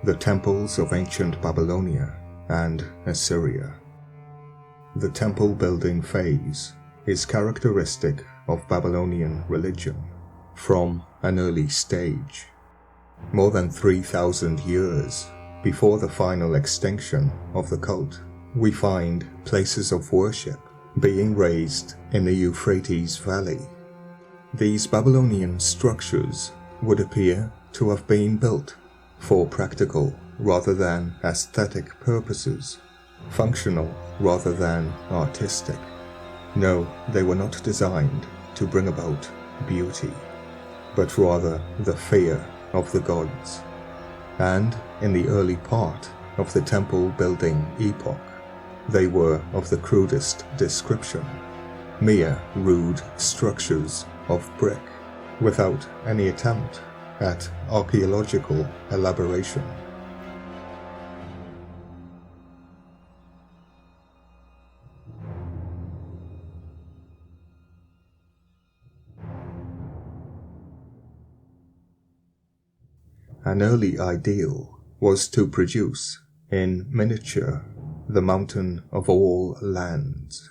the temples of ancient Babylonia and Assyria. The temple building phase is characteristic of Babylonian religion from an early stage. More than 3,000 years before the final extinction of the cult, we find places of worship being raised in the Euphrates Valley. These Babylonian structures would appear to have been built for practical rather than aesthetic purposes, functional rather than artistic. No, they were not designed to bring about beauty, but rather the fear of the gods. And in the early part of the temple building epoch, they were of the crudest description, mere rude structures of brick, without any attempt at archaeological elaboration. An early ideal was to produce, in miniature, the mountain of all lands.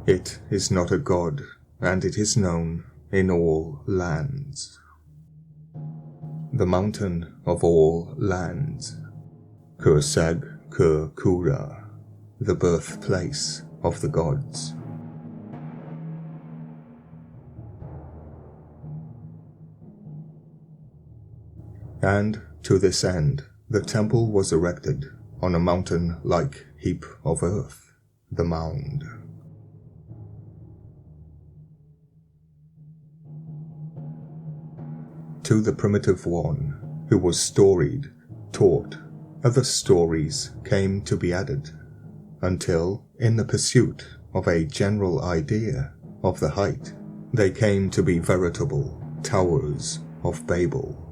It is not a god, and it is known in all lands. The mountain of all lands, Kursag KurKura, the birthplace of the gods. And to this end, the temple was erected on a mountain-like heap of earth, the mound. To the primitive one who was storied, taught, other stories came to be added, until, in the pursuit of a general idea of the height, they came to be veritable towers of Babel.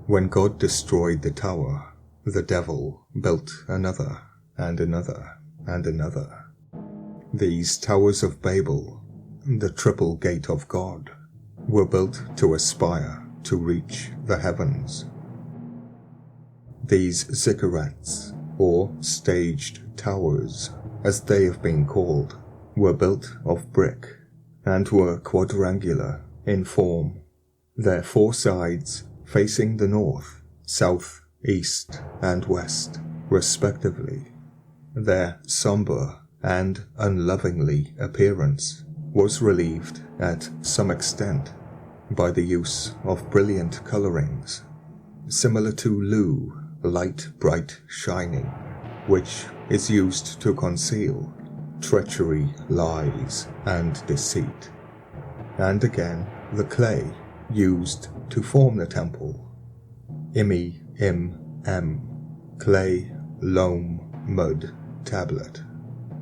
When God destroyed the tower, the devil built another, and another, and another. These towers of Babel, the triple gate of God, were built to aspire to reach the heavens. These Ziggurats, or staged towers, as they have been called, were built of brick, and were quadrangular in form, their four sides facing the north, south, east, and west, respectively. Their sombre and unlovingly appearance was relieved at some extent by the use of brilliant colourings, similar to loo, light, bright, shining, which is used to conceal treachery, lies, and deceit. And again, the clay used to form the temple, clay, loam, mud, tablet,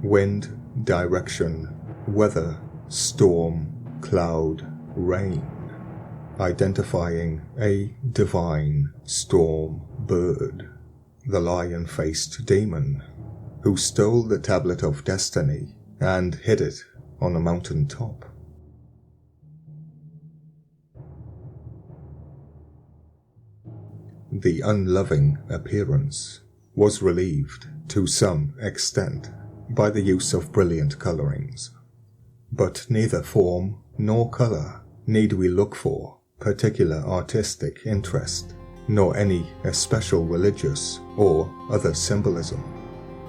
wind, direction, weather, storm, cloud, rain, identifying a divine storm bird, the lion-faced demon, who stole the tablet of destiny and hid it on a mountain top. The unloving appearance was relieved to some extent by the use of brilliant colourings, but neither form nor colour need we look for particular artistic interest, nor any especial religious or other symbolism,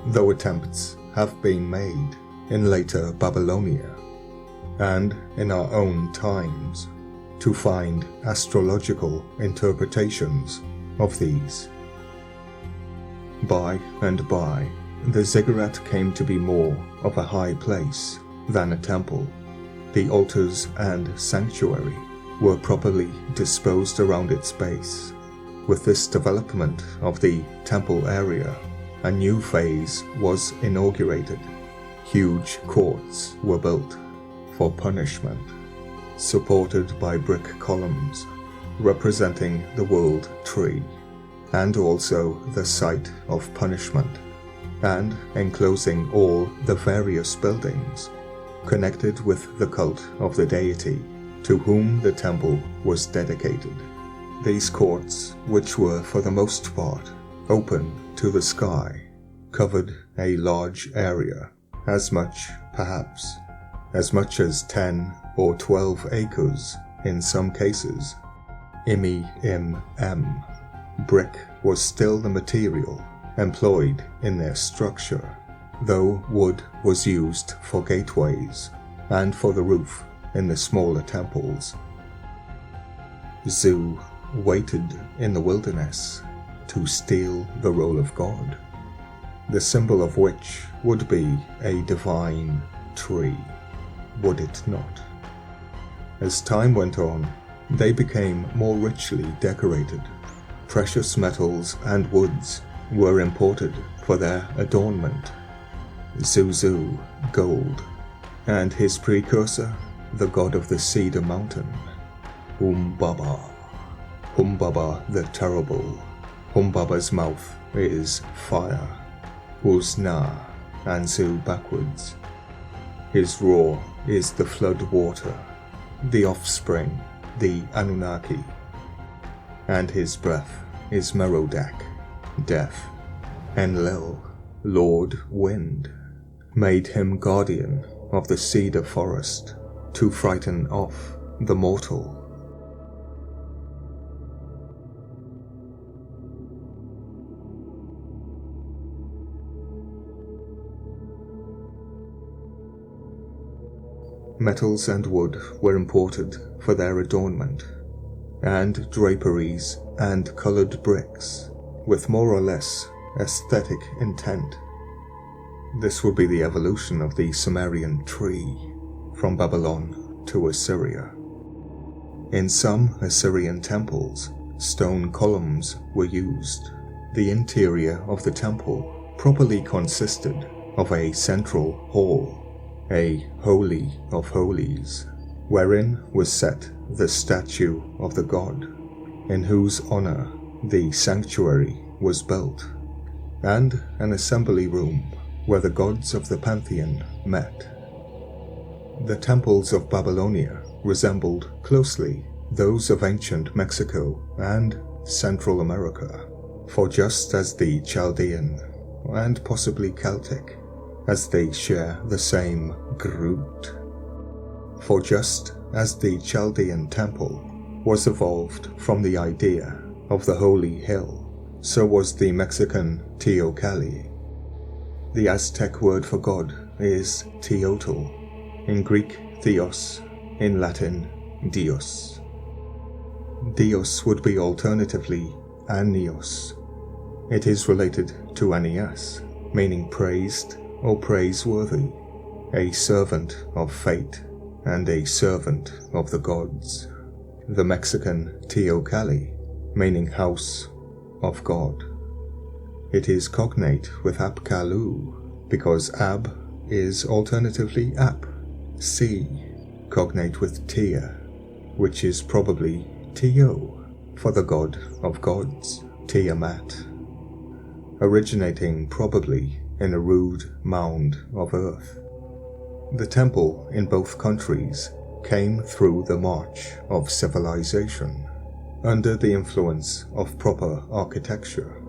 though attempts have been made in later Babylonia, and in our own times, to find astrological interpretations of these. By and by, the ziggurat came to be more of a high place than a temple. The altars and sanctuary were properly disposed around its base. With this development of the temple area, a new phase was inaugurated. Huge courts were built for punishment, supported by brick columns representing the world tree, and also the site of punishment, and enclosing all the various buildings connected with the cult of the deity to whom the temple was dedicated. These courts, which were for the most part open to the sky, covered a large area, as much as 10 or 12 acres in some cases. Brick was still the material employed in their structure, though wood was used for gateways and for the roof in the smaller temples. Zu waited in the wilderness to steal the role of God, the symbol of which would be a divine tree, would it not? As time went on, they became more richly decorated. Precious metals and woods were imported for their adornment. Zuzu, gold, and his precursor, the god of the cedar mountain, Humbaba the terrible. Humbaba's mouth is fire, Uzna, and Zu backwards. His roar is the flood water, the offspring, the Anunnaki, and his breath is Merodach, death. Enlil, Lord Wind, made him guardian of the cedar forest to frighten off the mortal. Metals and wood were imported for their adornment, and draperies and colored bricks with more or less aesthetic intent. This would be the evolution of the Sumerian tree from Babylon to Assyria. In some Assyrian temples, stone columns were used. The interior of the temple properly consisted of a central hall, a holy of holies, wherein was set the statue of the god, in whose honor the sanctuary was built, and an assembly room where the gods of the pantheon met. The temples of Babylonia resembled closely those of ancient Mexico and Central America, for just as the Chaldean, and possibly Celtic, as they share the same root. For just as the Chaldean temple was evolved from the idea of the holy hill, so was the Mexican Teocalli. The Aztec word for God is Teotl, in Greek Theos, in Latin Dios. Dios would be alternatively Anios. It is related to Anias, meaning praised or praiseworthy, a servant of fate and a servant of the gods. The Mexican Teocalli, meaning house of God. It is cognate with Apkallu, because Ab is alternatively Ap, sea, cognate with Tia, which is probably Tio, for the god of gods, Tiamat, originating probably in a rude mound of earth. The temple in both countries came through the march of civilization, under the influence of proper architecture.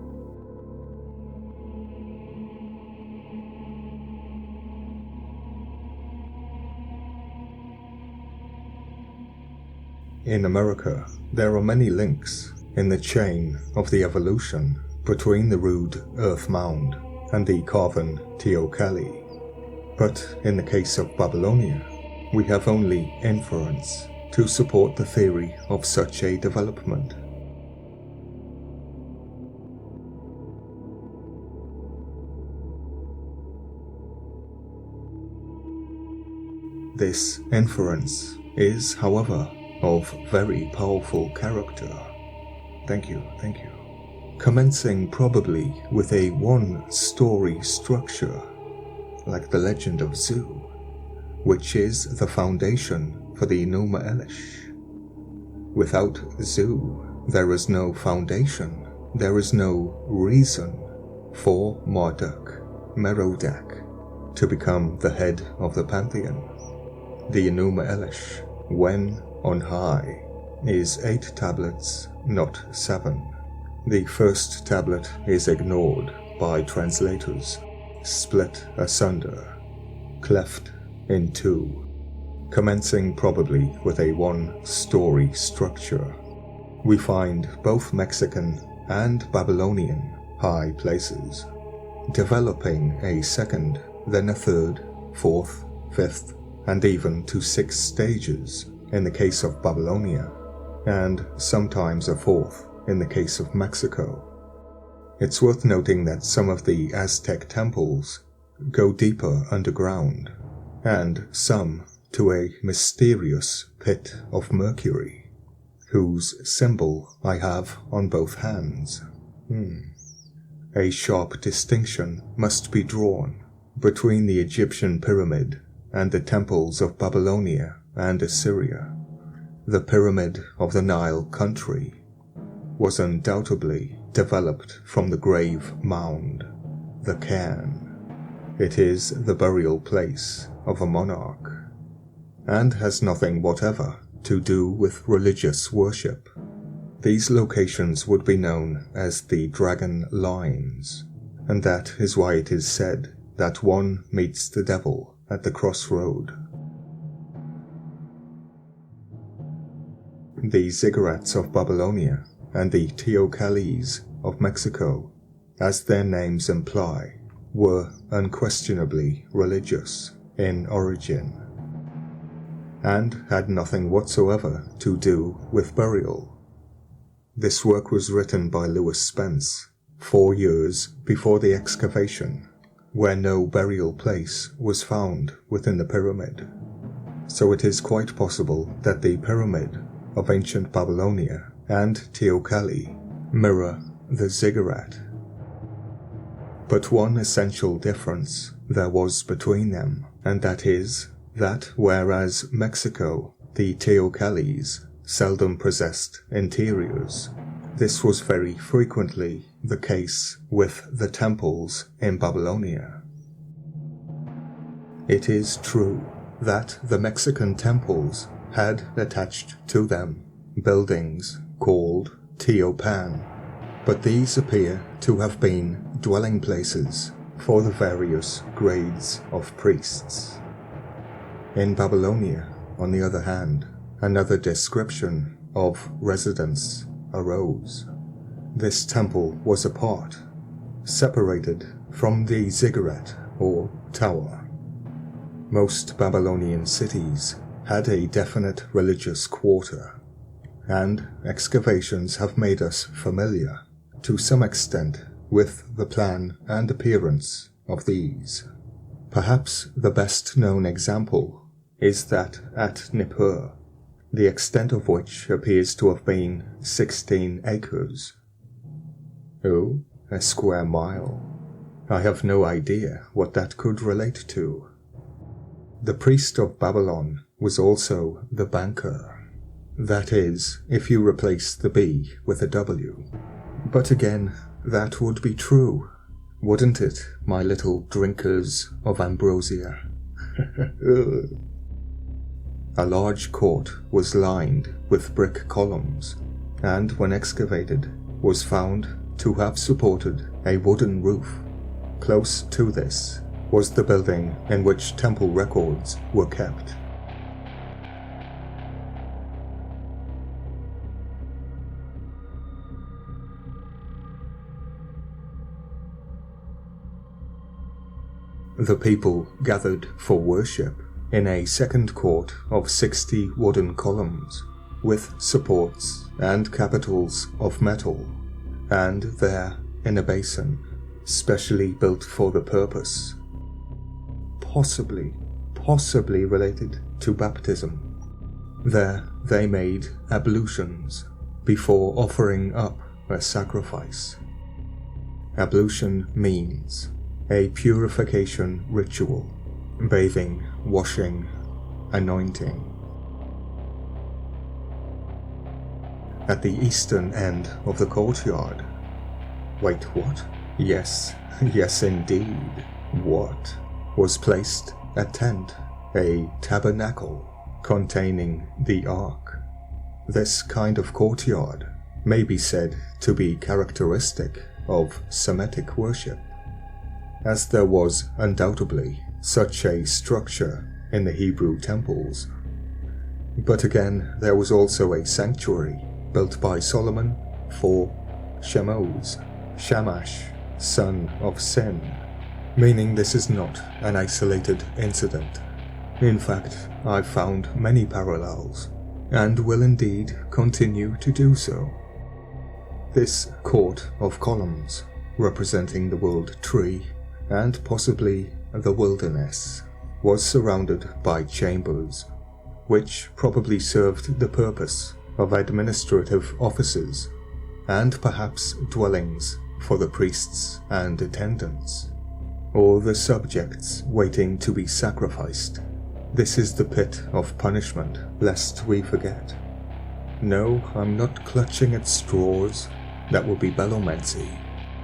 In America, there are many links in the chain of the evolution between the rude earth mound and the carven Teocalli. But in the case of Babylonia, we have only inference to support the theory of such a development. This inference is, however, of very powerful character. Thank you. Commencing probably with a one-story structure, like the legend of Zu, which is the foundation for the Enuma Elish. Without Zu, there is no foundation, there is no reason for Marduk, Merodach, to become the head of the pantheon. The Enuma Elish, when on high, is 8 tablets not 7. The first tablet is ignored by translators, split asunder, cleft in 2, commencing probably with a 1-story structure. We find both Mexican and Babylonian high places, developing a second, then a third, fourth, fifth, and even to 6 stages in the case of Babylonia, and sometimes a fourth in the case of Mexico. It's worth noting that some of the Aztec temples go deeper underground, and some to a mysterious pit of mercury, whose symbol I have on both hands. A sharp distinction must be drawn between the Egyptian pyramid and the temples of Babylonia and Assyria. The Pyramid of the Nile country was undoubtedly developed from the grave mound, the cairn. It is the burial place of a monarch, and has nothing whatever to do with religious worship. These locations would be known as the dragon lines, and that is why it is said that one meets the devil at the crossroad. The Ziggurats of Babylonia and the Teocallis of Mexico, as their names imply, were unquestionably religious in origin, and had nothing whatsoever to do with burial. This work was written by Lewis Spence 4 years before the excavation, where no burial place was found within the pyramid. So it is quite possible that the pyramid of ancient Babylonia and Teocalli mirror the ziggurat. But one essential difference there was between them, and that is that whereas Mexico, the Teocallis, seldom possessed interiors, this was very frequently the case with the temples in Babylonia. It is true that the Mexican temples had attached to them buildings called Teopan, but these appear to have been dwelling places for the various grades of priests. In Babylonia, on the other hand, another description of residence arose. This temple was apart, separated from the ziggurat or tower. Most Babylonian cities had a definite religious quarter, and excavations have made us familiar, to some extent, with the plan and appearance of these. Perhaps the best known example is that at Nippur, the extent of which appears to have been 16 acres. Oh, a square mile. I have no idea what that could relate to. The priest of Babylon was also the banker. That is, if you replace the B with a W. But again, that would be true, wouldn't it, my little drinkers of ambrosia? A large court was lined with brick columns, and when excavated, was found to have supported a wooden roof. Close to this was the building in which temple records were kept. The people gathered for worship in a second court of 60 wooden columns, with supports and capitals of metal, and there in a basin, specially built for the purpose, possibly related to baptism. There they made ablutions before offering up a sacrifice. Ablution means a purification ritual, bathing, washing, anointing. At the eastern end of the courtyard. Wait, what? Yes indeed. What? Was placed a tent, a tabernacle, containing the ark. This kind of courtyard may be said to be characteristic of Semitic worship, as there was undoubtedly such a structure in the Hebrew temples. But again, there was also a sanctuary built by Solomon for Shamash, son of Sin, meaning this is not an isolated incident. In fact, I've found many parallels, and will indeed continue to do so. This court of columns, representing the world tree, and possibly the wilderness, was surrounded by chambers, which probably served the purpose of administrative offices, and perhaps dwellings for the priests and attendants, or the subjects waiting to be sacrificed. This is the pit of punishment, lest we forget. No, I'm not clutching at straws. That would be bellomancy.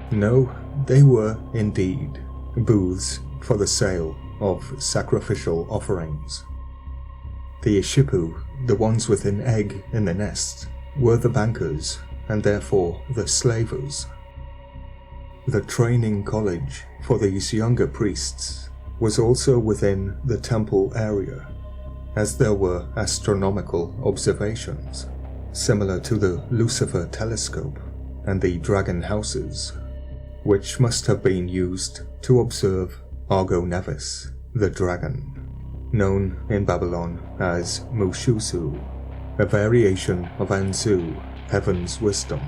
No, they were, indeed, booths for the sale of sacrificial offerings. The Ishipu, the ones with an egg in the nest, were the bankers, and therefore the slavers. The training college for these younger priests was also within the temple area, as there were astronomical observations, similar to the Lucifer telescope and the dragon houses, which must have been used to observe Argo Nevis, the dragon, known in Babylon as Mushusu, a variation of Anzu, heaven's wisdom.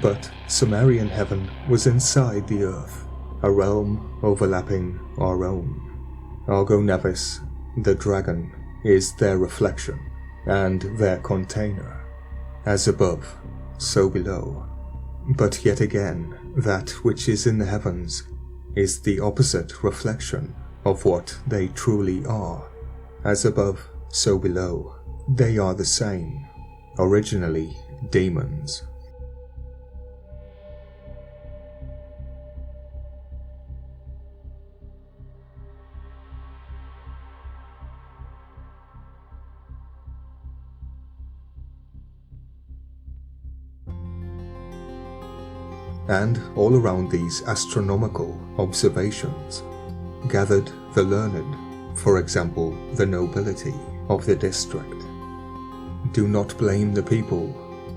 But Sumerian heaven was inside the earth, a realm overlapping our own. Argo Nevis, the dragon, is their reflection and their container. As above, so below. But yet again, that which is in the heavens is the opposite reflection of what they truly are. As above, so below. They are the same, originally demons. And all around these astronomical observations gathered the learned, for example, the nobility of the district. Do not blame the people,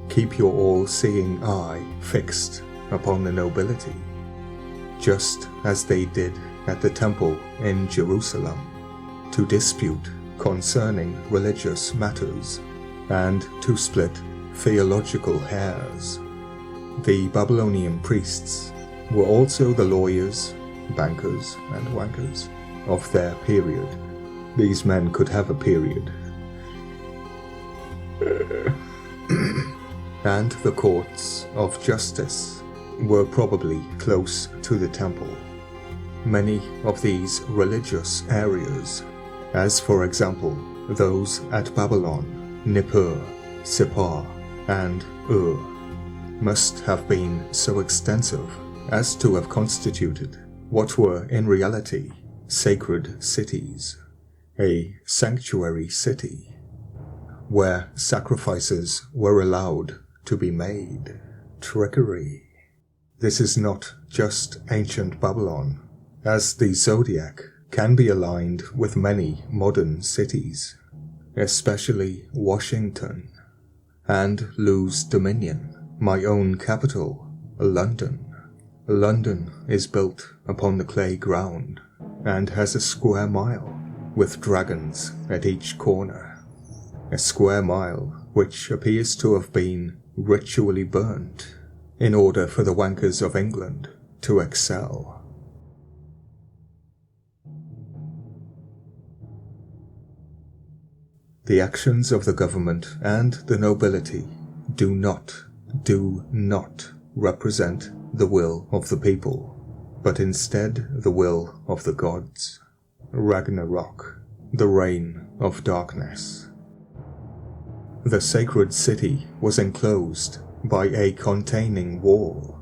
keep your all-seeing eye fixed upon the nobility, just as they did at the temple in Jerusalem, to dispute concerning religious matters, and to split theological hairs. The Babylonian priests were also the lawyers, bankers, and wankers of their period. These men could have a period. And the courts of justice were probably close to the temple. Many of these religious areas, as for example those at Babylon, Nippur, Sippar, and Ur, must have been so extensive as to have constituted what were in reality sacred cities, a sanctuary city, where sacrifices were allowed to be made. Trickery. This is not just ancient Babylon, as the zodiac can be aligned with many modern cities, especially Washington, and lose dominion. My own capital, London. London is built upon the clay ground and has a square mile with dragons at each corner. A square mile which appears to have been ritually burnt in order for the wankers of England to excel. The actions of the government and the nobility do not represent the will of the people, but instead the will of the gods. Ragnarok, the reign of darkness. The sacred city was enclosed by a containing wall,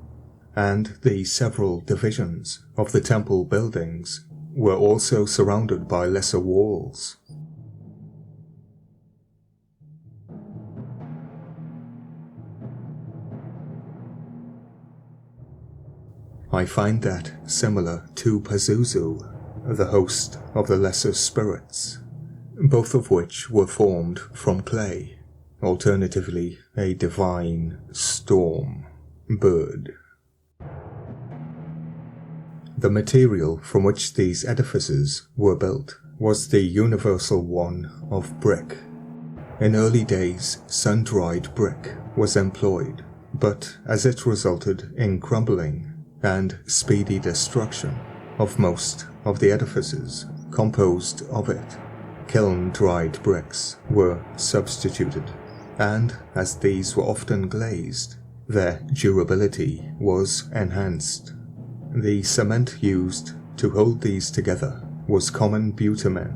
and the several divisions of the temple buildings were also surrounded by lesser walls. I find that similar to Pazuzu, the host of the lesser spirits, both of which were formed from clay, alternatively a divine storm bird. The material from which these edifices were built was the universal one of brick. In early days, sun-dried brick was employed, but as it resulted in crumbling and speedy destruction of most of the edifices composed of it, kiln-dried bricks were substituted, and as these were often glazed, their durability was enhanced. The cement used to hold these together was common bitumen,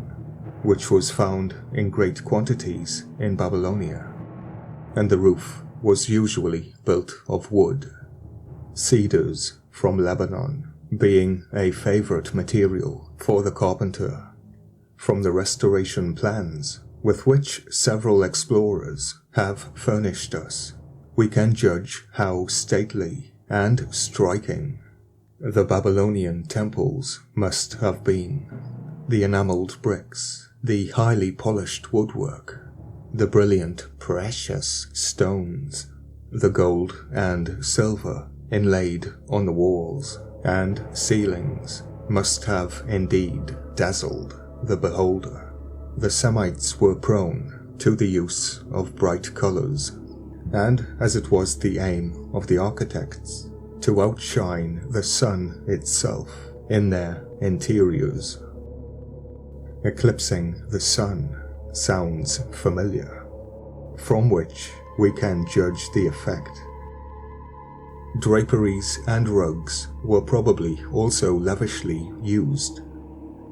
which was found in great quantities in Babylonia, and the roof was usually built of wood, cedars from Lebanon being a favorite material for the carpenter. From the restoration plans with which several explorers have furnished us, we can judge how stately and striking the Babylonian temples must have been. The enameled bricks, the highly polished woodwork, the brilliant precious stones, the gold and silver inlaid on the walls and ceilings must have indeed dazzled the beholder. The Semites were prone to the use of bright colors, and as it was the aim of the architects to outshine the sun itself in their interiors. Eclipsing the sun sounds familiar, from which we can judge the effect. Draperies and rugs were probably also lavishly used.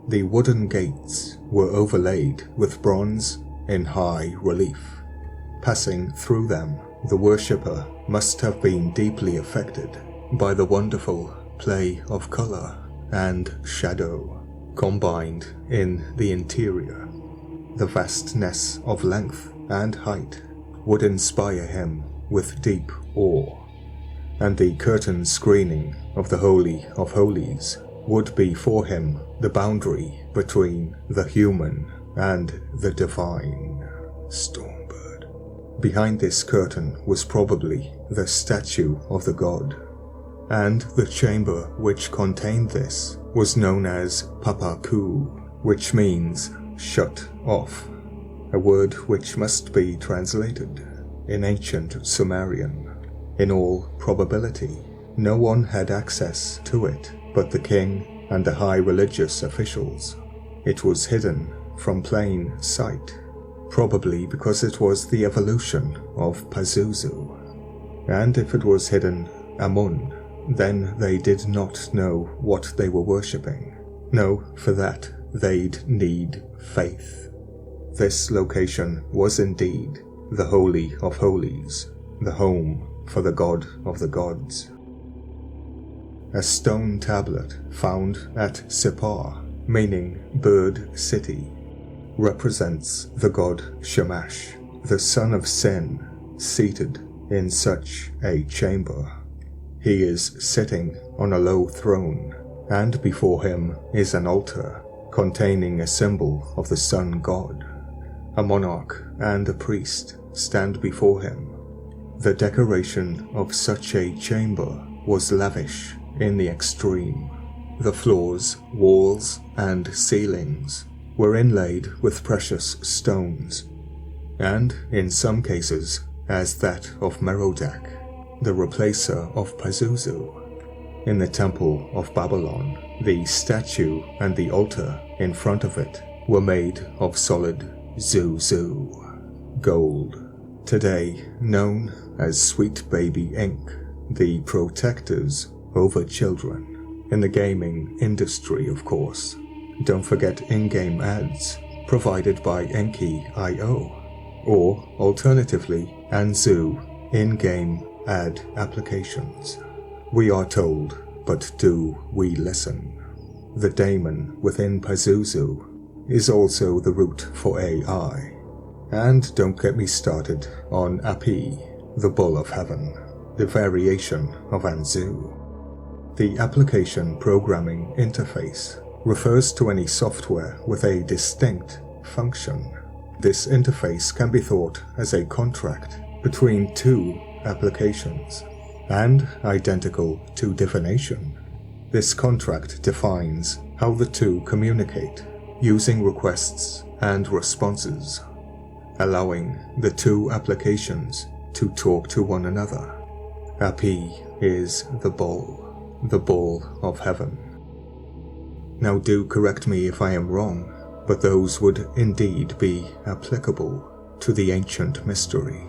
The wooden gates were overlaid with bronze in high relief. Passing through them, the worshipper must have been deeply affected by the wonderful play of color and shadow combined in the interior. The vastness of length and height would inspire him with deep awe, and the curtain screening of the Holy of Holies would be for him the boundary between the human and the divine. Stormbird. Behind this curtain was probably the statue of the god, and the chamber which contained this was known as Papaku, which means shut off, a word which must be translated in ancient Sumerian. In all probability, no one had access to it but the king and the high religious officials. It was hidden from plain sight, probably because it was the evolution of Pazuzu. And if it was hidden Amun, then they did not know what they were worshipping. No, for that they'd need faith. This location was indeed the Holy of Holies, the home for the god of the gods. A stone tablet found at Sippar, meaning Bird City, represents the god Shamash, the son of Sin, seated in such a chamber. He is sitting on a low throne, and before him is an altar containing a symbol of the sun god. A monarch and a priest stand before him. The decoration of such a chamber was lavish in the extreme. The floors, walls, and ceilings were inlaid with precious stones, and in some cases, as that of Merodach, the replacer of Pazuzu. In the Temple of Babylon, the statue and the altar in front of it were made of solid Zuzu, gold, today known as sweet baby ink, the protectors over children. In the gaming industry, of course. Don't forget in-game ads provided by Enki.io, or alternatively Anzu in-game ad applications. We are told, but do we listen? The daemon within Pazuzu is also the root for AI. And don't get me started on Api, the bull of heaven, the variation of Anzu. The application programming interface refers to any software with a distinct function. This interface can be thought as a contract between two applications, and identical to divination. This contract defines how the two communicate, using requests and responses, allowing the two applications to talk to one another. Api is the ball of heaven. Now do correct me if I am wrong, but those would indeed be applicable to the ancient mystery.